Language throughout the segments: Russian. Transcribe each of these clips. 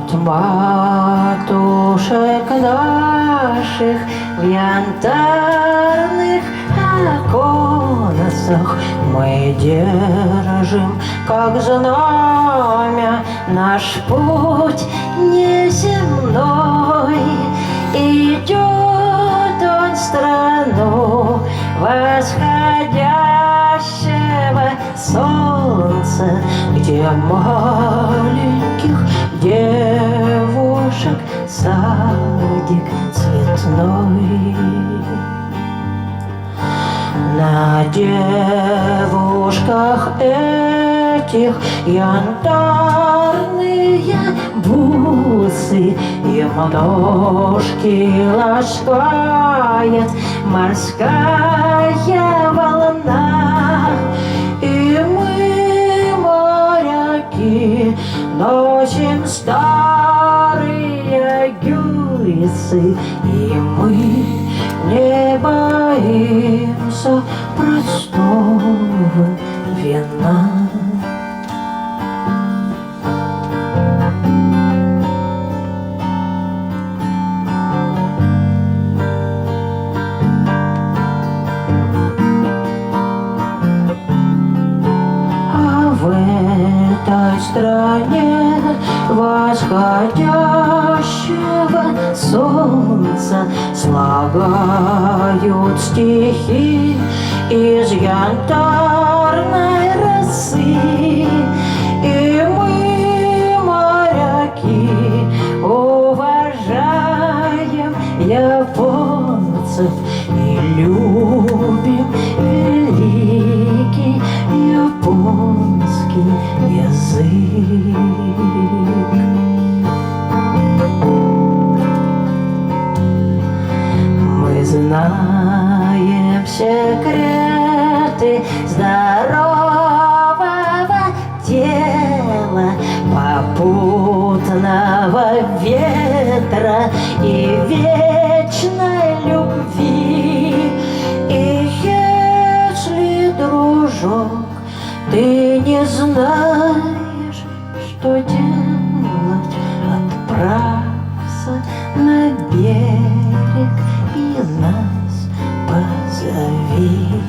От матушек наших в янтарных оконцах мы держим, как знамя, наш путь неземной. Идет он страну восходящего солнца, где маленьких девушек садик цветной. На девушках этих янтарные бусы, и ладошки ласкает морская волна. И мы, моряки, носим старые гюйсы, и мы не боимся простого вина. В этой стране восходящего солнца слагают стихи из янтарной росы. И мы, моряки, уважаем японцев и любим великий японский язык. Мы знаем секреты здорового тела, попутного ветра и вечной любви. И если, дружок, ты не знаешь, что делать, отправься на берег и нас позови.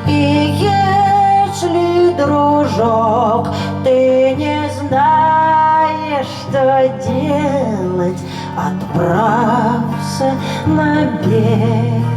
И если, дружок, ты не знаешь, что делать, отправься на берег